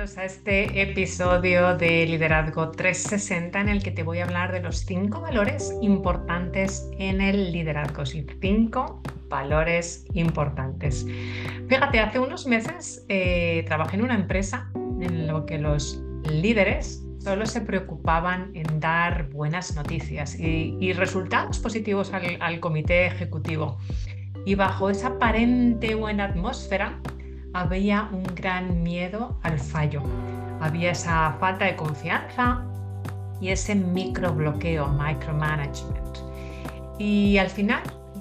bienvenidos a este episodio de Liderazgo 360 en el que te voy a hablar de los 5 valores importantes en el liderazgo. Sí, 5 valores importantes. Fíjate, hace unos meses trabajé en una empresa en lo que los líderes solo se preocupaban en dar buenas noticias y resultados positivos al comité ejecutivo. Y bajo esa aparente buena atmósfera, había un gran miedo al fallo. Había esa falta de confianza y ese microbloqueo, micromanagement. Y al final,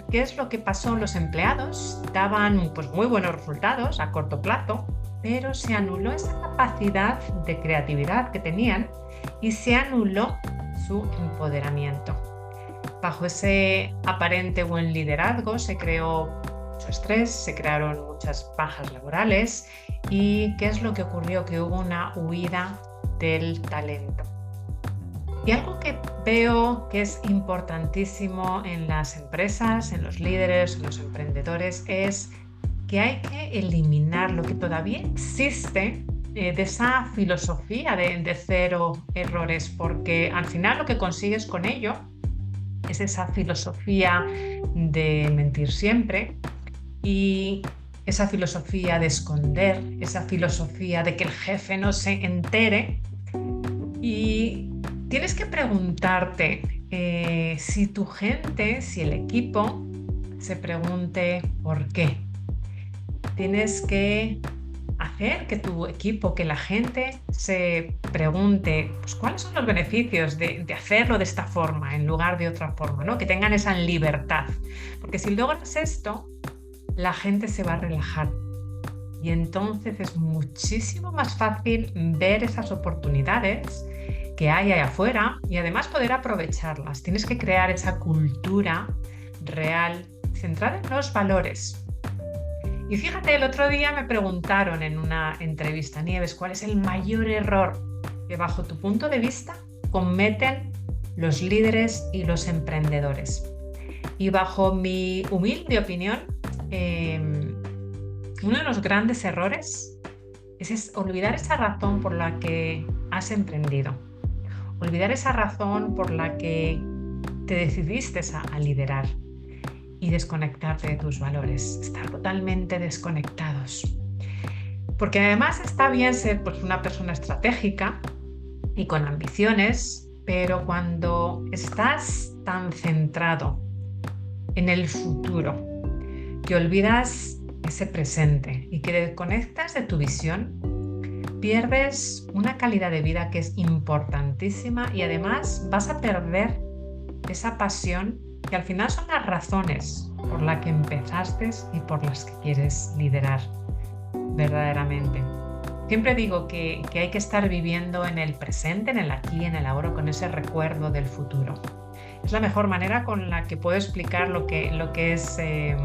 ¿qué es lo que pasó? Los empleados daban muy buenos resultados a corto plazo, pero se anuló esa capacidad de creatividad que tenían y se anuló su empoderamiento. Bajo ese aparente buen liderazgo se creó mucho estrés, se crearon muchas bajas laborales y ¿qué es lo que ocurrió? Que hubo una huida del talento. Y algo que veo que es importantísimo en las empresas, en los líderes, en los emprendedores, es que hay que eliminar lo que todavía existe de esa filosofía de cero errores, porque al final lo que consigues con ello es esa filosofía de mentir siempre y esa filosofía de esconder, esa filosofía de que el jefe no se entere. Y tienes que preguntarte si tu gente, si el equipo se pregunte por qué. Tienes que hacer que tu equipo, que la gente se pregunte pues, cuáles son los beneficios de hacerlo de esta forma en lugar de otra forma, ¿no? Que tengan esa libertad. Porque si logras esto, la gente se va a relajar y entonces es muchísimo más fácil ver esas oportunidades que hay ahí afuera y además poder aprovecharlas. Tienes que crear esa cultura real centrada en los valores. Y fíjate, el otro día me preguntaron en una entrevista, Nieves, ¿cuál es el mayor error que bajo tu punto de vista cometen los líderes y los emprendedores? Y bajo mi humilde opinión, uno de los grandes errores es olvidar esa razón por la que has emprendido, olvidar esa razón por la que te decidiste a liderar y desconectarte de tus valores, estar totalmente desconectados. Porque además está bien ser pues, una persona estratégica y con ambiciones, pero cuando estás tan centrado en el futuro, que olvidas ese presente y que desconectas de tu visión, pierdes una calidad de vida que es importantísima y además vas a perder esa pasión que al final son las razones por las que empezaste y por las que quieres liderar verdaderamente. Siempre digo que hay que estar viviendo en el presente, en el aquí, en el ahora, con ese recuerdo del futuro. Es la mejor manera con la que puedo explicar lo que es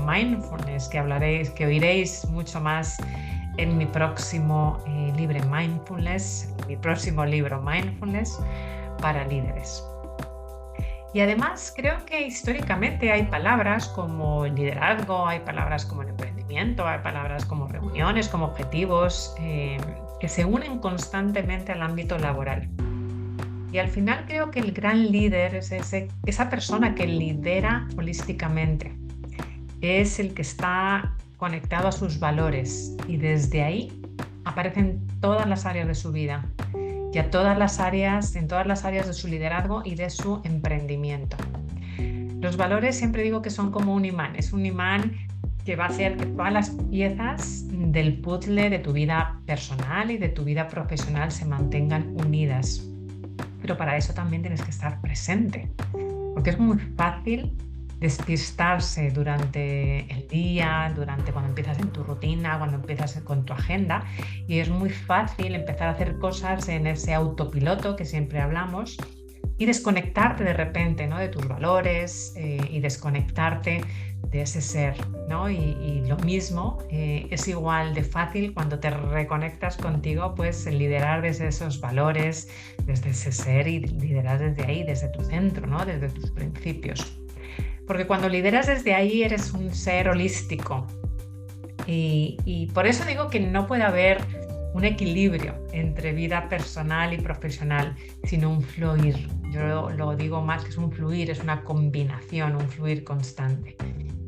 mindfulness, que oiréis mucho más en mi próximo libro Mindfulness, mi próximo libro Mindfulness para líderes. Y además creo que históricamente hay palabras como el liderazgo, hay palabras como el emprendimiento, hay palabras como reuniones, como objetivos, que se unen constantemente al ámbito laboral. Y al final creo que el gran líder es esa persona que lidera holísticamente, es el que está conectado a sus valores y desde ahí aparecen todas las áreas de su vida y en todas las áreas de su liderazgo y de su emprendimiento. Los valores siempre digo que son como un imán, es un imán que va a hacer que todas las piezas del puzzle de tu vida personal y de tu vida profesional se mantengan unidas. Pero para eso también tienes que estar presente, porque es muy fácil despistarse durante el día, cuando empiezas en tu rutina, cuando empiezas con tu agenda, y es muy fácil empezar a hacer cosas en ese autopiloto que siempre hablamos y desconectarte de repente, ¿no? de tus valores y desconectarte de ese ser, ¿no? Y lo mismo es igual de fácil cuando te reconectas contigo, pues liderar desde esos valores, desde ese ser y liderar desde ahí, desde tu centro, ¿no? Desde tus principios. Porque cuando lideras desde ahí eres un ser holístico y por eso digo que no puede haber un equilibrio entre vida personal y profesional, sino un fluir. Yo lo digo más que es un fluir, es una combinación, un fluir constante.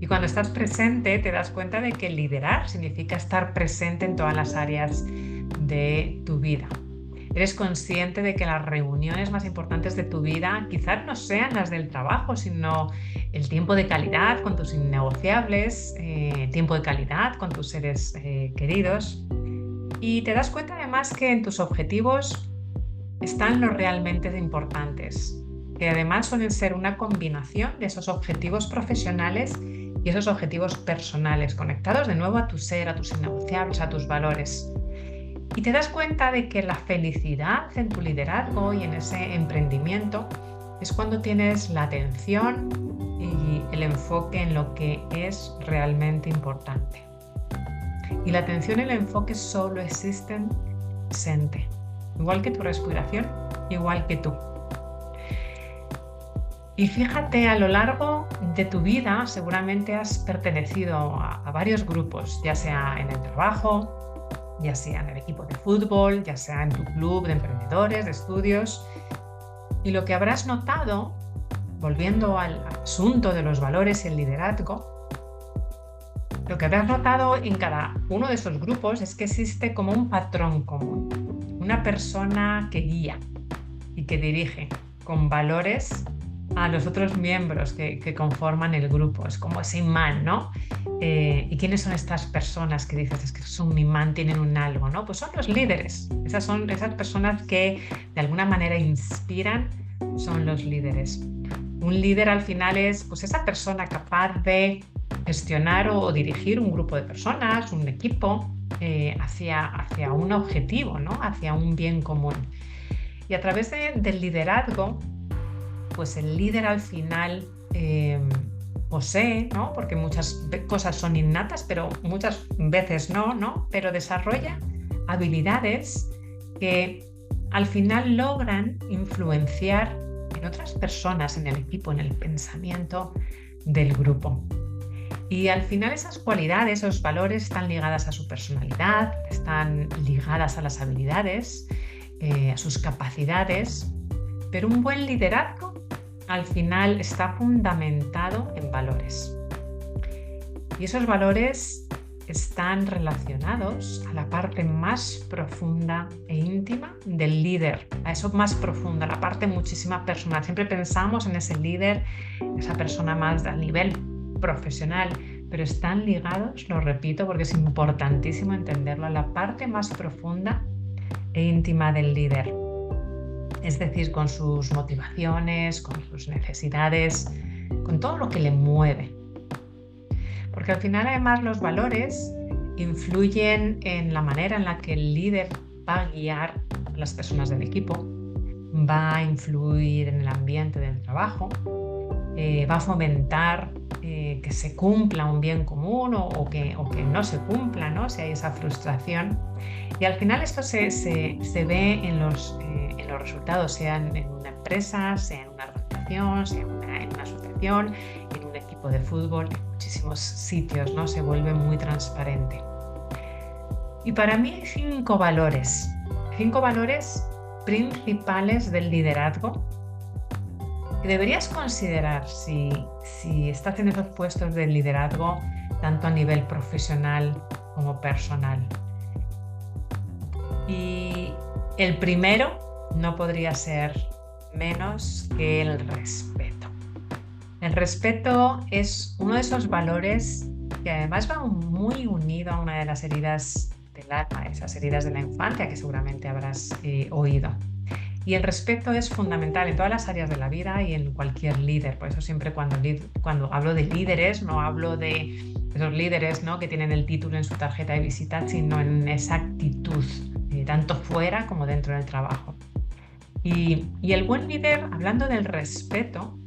Y cuando estás presente te das cuenta de que liderar significa estar presente en todas las áreas de tu vida. Eres consciente de que las reuniones más importantes de tu vida quizás no sean las del trabajo, sino el tiempo de calidad con tus innegociables, tiempo de calidad con tus seres queridos. Y te das cuenta además que en tus objetivos están los realmente importantes, que además suelen ser una combinación de esos objetivos profesionales y esos objetivos personales, conectados de nuevo a tu ser, a tus innegociables, a tus valores. Y te das cuenta de que la felicidad en tu liderazgo y en ese emprendimiento es cuando tienes la atención y el enfoque en lo que es realmente importante. Y la atención y el enfoque solo existen presente, igual que tu respiración, igual que tú. Y fíjate, a lo largo de tu vida seguramente has pertenecido a varios grupos, ya sea en el trabajo, ya sea en el equipo de fútbol, ya sea en tu club de emprendedores, de estudios. Y lo que habrás notado, volviendo al asunto de los valores y el liderazgo, lo que habrás notado en cada uno de esos grupos es que existe como un patrón común, una persona que guía y que dirige con valores a los otros miembros que conforman el grupo. Es como ese imán, ¿no? ¿Y quiénes son estas personas que dices, es que son un imán, tienen un algo, ¿no? Pues son los líderes. Esas son esas personas que de alguna manera inspiran, son los líderes. Un líder al final es pues esa persona capaz de gestionar o dirigir un grupo de personas, un equipo, hacia un objetivo, ¿no? Hacia un bien común. Y a través del liderazgo, pues el líder al final posee, ¿no? Porque muchas cosas son innatas, pero muchas veces no, pero desarrolla habilidades que al final logran influenciar en otras personas, en el equipo, en el pensamiento del grupo. Y al final esas cualidades, esos valores están ligadas a su personalidad, están ligadas a las habilidades, a sus capacidades, pero un buen liderazgo al final está fundamentado en valores. Y esos valores están relacionados a la parte más profunda e íntima del líder, a eso más profundo, a la parte muchísima personal. Siempre pensamos en ese líder, esa persona más a nivel profesional, pero están ligados, lo repito porque es importantísimo entenderlo, a la parte más profunda e íntima del líder. Es decir, con sus motivaciones, con sus necesidades, con todo lo que le mueve. Porque al final además los valores influyen en la manera en la que el líder va a guiar a las personas del equipo, va a influir en el ambiente del trabajo, va a fomentar que se cumpla un bien común o que no se cumpla, ¿no? Si hay esa frustración. Y al final esto se ve en los resultados, sea en una empresa, sea en una organización, sea en una asociación, en un equipo de fútbol, en muchísimos sitios, ¿no? Se vuelve muy transparente. Y para mí hay 5 valores principales del liderazgo que deberías considerar si estás en esos puestos de liderazgo, tanto a nivel profesional como personal. Y el primero no podría ser menos que el respeto. El respeto es uno de esos valores que además va muy unido a una de las heridas del alma, esas heridas de la infancia que seguramente habrás oído. Y el respeto es fundamental en todas las áreas de la vida y en cualquier líder. Por eso siempre cuando hablo de líderes, no hablo de esos líderes, ¿no? Que tienen el título en su tarjeta de visita, sino en esa actitud, tanto fuera como dentro del trabajo. Y el buen líder, hablando del respeto,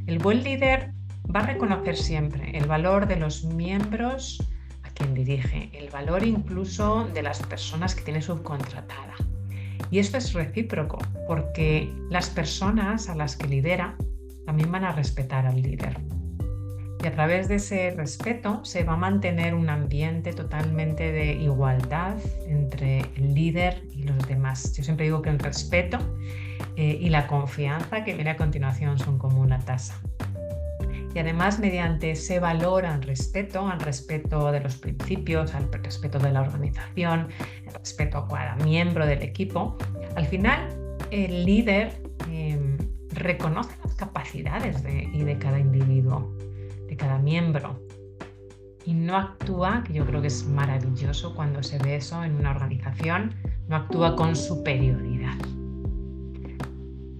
el buen líder va a reconocer siempre el valor de los miembros a quien dirige, el valor incluso de las personas que tiene subcontratada. Y esto es recíproco, porque las personas a las que lidera también van a respetar al líder. Y a través de ese respeto se va a mantener un ambiente totalmente de igualdad entre el líder y los demás. Yo siempre digo que el respeto y la confianza que viene a continuación son como una taza. Y además, mediante ese valor al respeto de los principios, al respeto de la organización, el respeto a cada miembro del equipo, al final el líder reconoce las capacidades de cada individuo, de cada miembro, y no actúa, que yo creo que es maravilloso cuando se ve eso en una organización, no actúa con superioridad.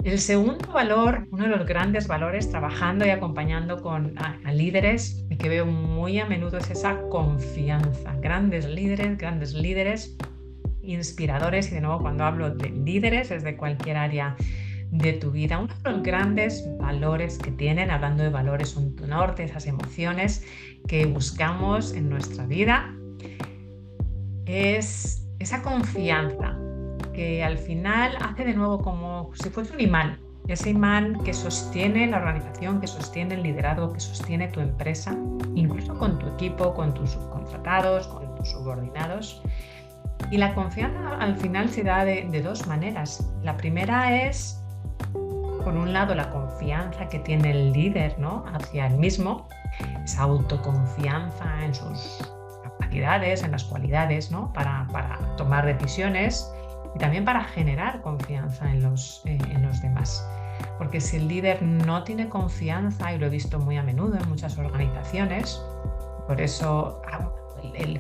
El segundo valor, uno de los grandes valores trabajando y acompañando a líderes, y que veo muy a menudo, es esa confianza. Grandes líderes inspiradores, y de nuevo cuando hablo de líderes es de cualquier área de tu vida. Uno de los grandes valores que tienen, hablando de valores, son tu norte, esas emociones que buscamos en nuestra vida, es esa confianza que al final hace de nuevo como si fuese un imán, ese imán que sostiene la organización, que sostiene el liderazgo, que sostiene tu empresa, incluso con tu equipo, con tus subcontratados, con tus subordinados. Y la confianza al final se da de dos maneras. La primera es, por un lado, la confianza que tiene el líder, ¿no?, hacia él mismo, esa autoconfianza en sus capacidades, en las cualidades, ¿no?, para tomar decisiones, y también para generar confianza en los demás. Porque si el líder no tiene confianza, y lo he visto muy a menudo en muchas organizaciones, por eso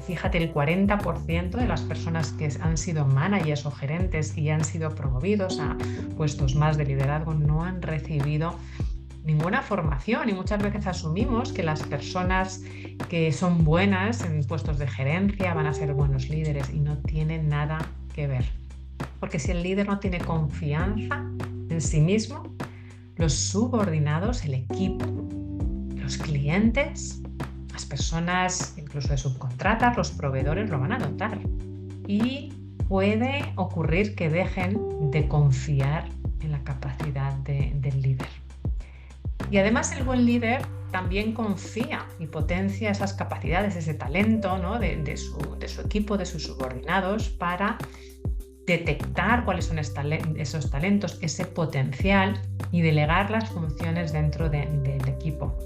fíjate, el 40% de las personas que han sido managers o gerentes y han sido promovidos a puestos más de liderazgo no han recibido ninguna formación, y muchas veces asumimos que las personas que son buenas en puestos de gerencia van a ser buenos líderes, y no tiene nada que ver. Porque si el líder no tiene confianza en sí mismo, los subordinados, el equipo, los clientes, las personas incluso de subcontratas, los proveedores lo van a notar. Y puede ocurrir que dejen de confiar en la capacidad del líder. Y además el buen líder también confía y potencia esas capacidades, ese talento, ¿no?, de su equipo, de sus subordinados, para detectar cuáles son esos talentos, ese potencial, y delegar las funciones dentro del equipo.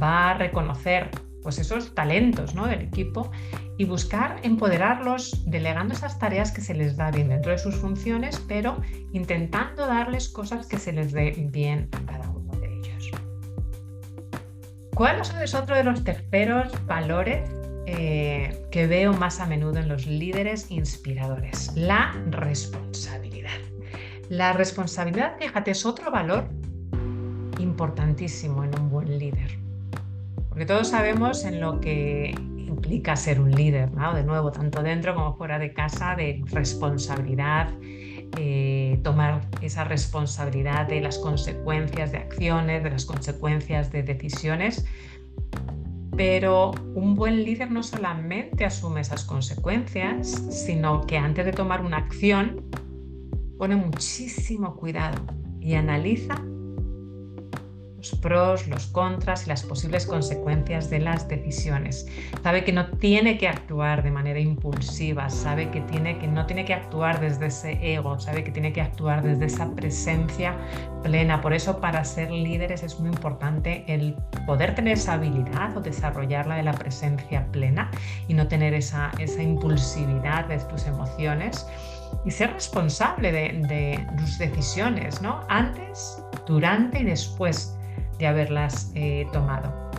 Va a reconocer pues esos talentos, ¿no?, del equipo, y buscar empoderarlos delegando esas tareas que se les da bien dentro de sus funciones, pero intentando darles cosas que se les dé bien a cada uno de ellos. ¿Cuál es otro de los terceros valores que veo más a menudo en los líderes inspiradores? La responsabilidad. La responsabilidad, fíjate, es otro valor importantísimo en un buen líder. Porque todos sabemos en lo que implica ser un líder, ¿no?, de nuevo, tanto dentro como fuera de casa, de responsabilidad, tomar esa responsabilidad de las consecuencias de acciones, de las consecuencias de decisiones. Pero un buen líder no solamente asume esas consecuencias, sino que antes de tomar una acción pone muchísimo cuidado y analiza los pros, los contras y las posibles consecuencias de las decisiones. Sabe que no tiene que actuar de manera impulsiva, sabe que no tiene que actuar desde ese ego, sabe que tiene que actuar desde esa presencia plena. Por eso, para ser líderes es muy importante el poder tener esa habilidad o desarrollarla de la presencia plena, y no tener esa impulsividad de tus emociones, y ser responsable de tus decisiones, ¿no?, antes, durante y después de haberlas tomado.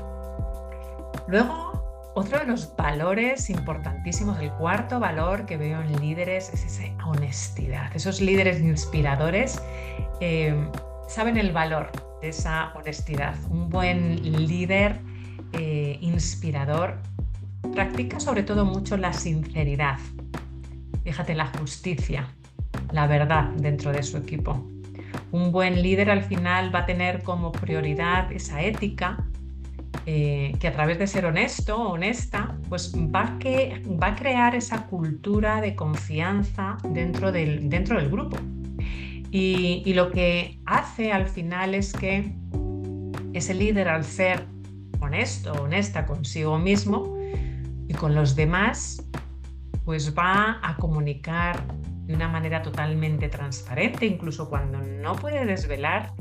Luego, otro de los valores importantísimos, el cuarto valor que veo en líderes, es esa honestidad. Esos líderes inspiradores saben el valor de esa honestidad. Un buen líder inspirador practica sobre todo mucho la sinceridad. Fíjate, la justicia, la verdad dentro de su equipo. Un buen líder al final va a tener como prioridad esa ética, que a través de ser honesto o honesta, pues va a crear esa cultura de confianza dentro del grupo. Y lo que hace al final es que ese líder, al ser honesto o honesta consigo mismo y con los demás, pues va a comunicar de una manera totalmente transparente, incluso cuando no puede desvelar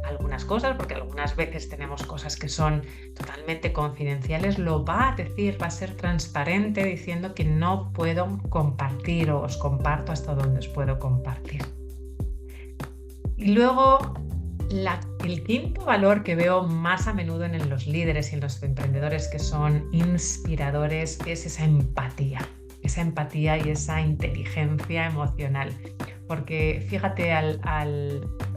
algunas cosas, porque algunas veces tenemos cosas que son totalmente confidenciales, lo va a decir, va a ser transparente diciendo que no puedo compartir o os comparto hasta donde os puedo compartir. Y luego el quinto valor que veo más a menudo en los líderes y en los emprendedores que son inspiradores es esa empatía y esa inteligencia emocional. Porque fíjate,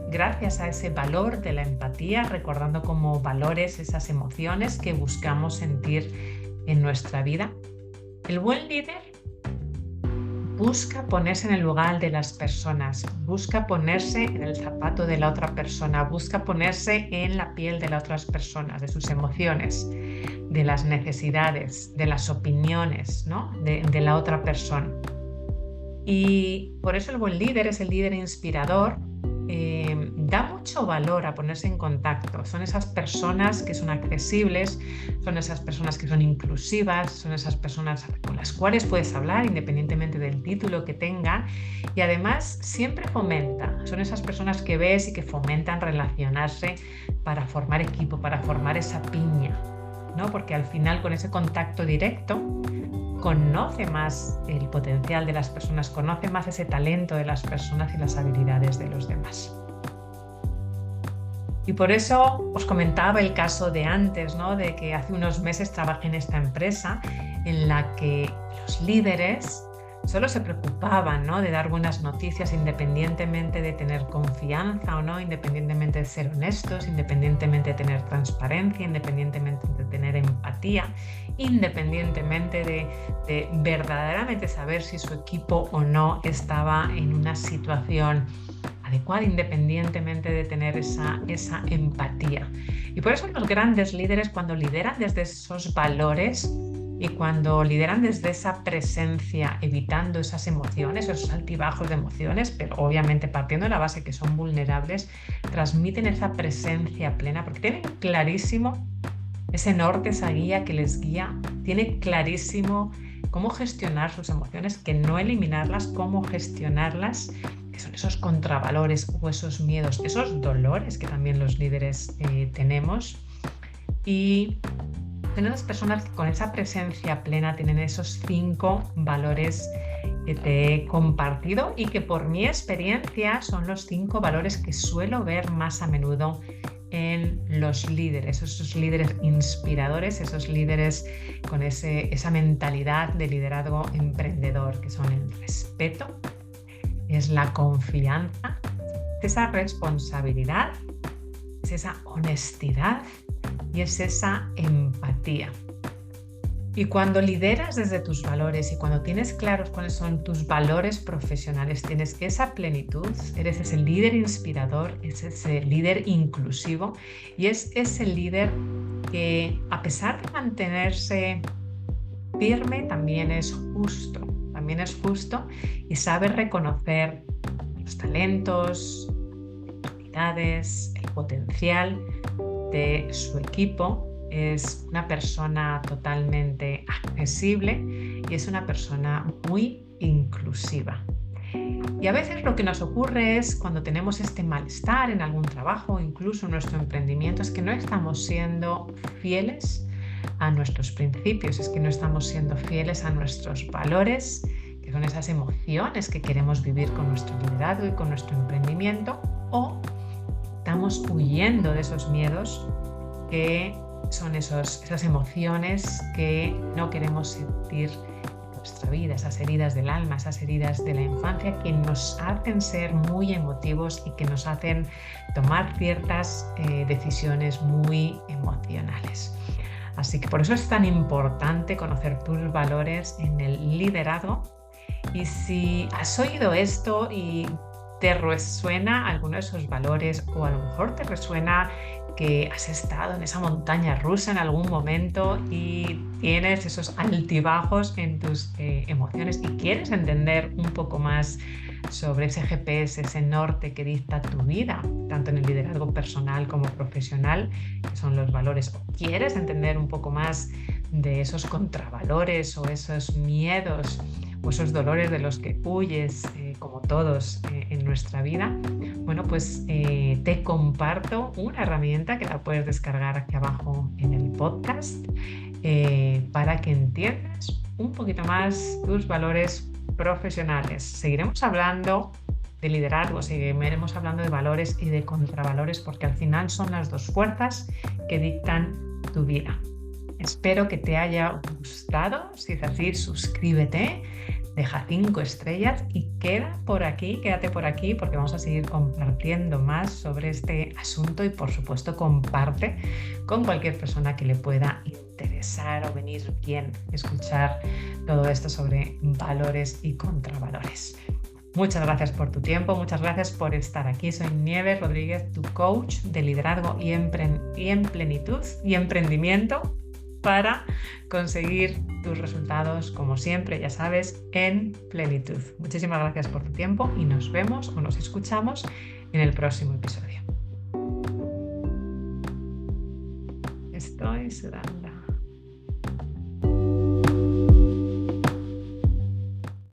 gracias a ese valor de la empatía, recordando como valores esas emociones que buscamos sentir en nuestra vida, el buen líder busca ponerse en el lugar de las personas, busca ponerse en el zapato de la otra persona, busca ponerse en la piel de las otras personas, de sus emociones, de las necesidades, de las opiniones, ¿no? de la otra persona. Y por eso el buen líder es el líder inspirador. Da mucho valor a ponerse en contacto. Son esas personas que son accesibles, son esas personas que son inclusivas, son esas personas con las cuales puedes hablar independientemente del título que tenga, y además siempre fomenta. Son esas personas que ves y que fomentan relacionarse para formar equipo, para formar esa piña, ¿no? Porque al final, con ese contacto directo, conoce más el potencial de las personas, conoce más ese talento de las personas y las habilidades de los demás. Y por eso os comentaba el caso de antes, ¿no? De que hace unos meses trabajé en esta empresa en la que los líderes solo se preocupaban, ¿no? de dar buenas noticias independientemente de tener confianza o no, independientemente de ser honestos, independientemente de tener transparencia, independientemente de tener empatía, independientemente de verdaderamente saber si su equipo o no estaba en una situación adecuada, independientemente de tener esa empatía. Y por eso los grandes líderes, cuando lideran desde esos valores y cuando lideran desde esa presencia, evitando esas emociones, esos altibajos de emociones, pero obviamente partiendo de la base que son vulnerables, transmiten esa presencia plena, porque tienen clarísimo ese norte, esa guía que les guía, tiene clarísimo cómo gestionar sus emociones, que no eliminarlas, cómo gestionarlas, que son esos contravalores o esos miedos, esos dolores que también los líderes tenemos. Y tenemos personas que con esa presencia plena tienen esos 5 valores que te he compartido y que por mi experiencia son los 5 valores que suelo ver más a menudo en los líderes, esos líderes inspiradores, esos líderes con esa mentalidad de liderazgo emprendedor, que son el respeto, es la confianza, es esa responsabilidad, es esa honestidad y es esa empatía. Y cuando lideras desde tus valores y cuando tienes claros cuáles son tus valores profesionales, tienes esa plenitud, eres ese líder inspirador, es ese líder inclusivo y es ese líder que, a pesar de mantenerse firme, también es justo y sabe reconocer los talentos, las habilidades, el potencial de su equipo. Es una persona totalmente accesible y es una persona muy inclusiva. Y a veces lo que nos ocurre es cuando tenemos este malestar en algún trabajo, incluso en nuestro emprendimiento, es que no estamos siendo fieles a nuestros principios, es que no estamos siendo fieles a nuestros valores, que son esas emociones que queremos vivir con nuestro liderazgo y con nuestro emprendimiento, o estamos huyendo de esos miedos que son esas emociones que no queremos sentir en nuestra vida, esas heridas del alma, esas heridas de la infancia que nos hacen ser muy emotivos y que nos hacen tomar ciertas decisiones muy emocionales. Así que por eso es tan importante conocer tus valores en el liderazgo. Y si has oído esto y te resuena alguno de esos valores, o a lo mejor te resuena que has estado en esa montaña rusa en algún momento y tienes esos altibajos en tus emociones y quieres entender un poco más sobre ese GPS, ese norte que dicta tu vida, tanto en el liderazgo personal como profesional, que son los valores. O quieres entender un poco más de esos contravalores o esos miedos o esos dolores de los que huyes, como todos en nuestra vida. Bueno, pues te comparto una herramienta que la puedes descargar aquí abajo en el podcast, para que entiendas un poquito más tus valores profesionales. Seguiremos hablando de liderazgo, seguiremos hablando de valores y de contravalores, porque al final son las dos fuerzas que dictan tu vida. Espero que te haya gustado. Si es así, suscríbete, deja 5 estrellas y quédate por aquí porque vamos a seguir compartiendo más sobre este asunto, y por supuesto comparte con cualquier persona que le pueda interesar o venir bien escuchar todo esto sobre valores y contravalores. Muchas gracias por tu tiempo, muchas gracias por estar aquí. Soy Nieves Rodríguez, tu coach de liderazgo y en plenitud y emprendimiento, para conseguir tus resultados, como siempre, ya sabes, en plenitud. Muchísimas gracias por tu tiempo y nos vemos o nos escuchamos en el próximo episodio. Estoy sudando.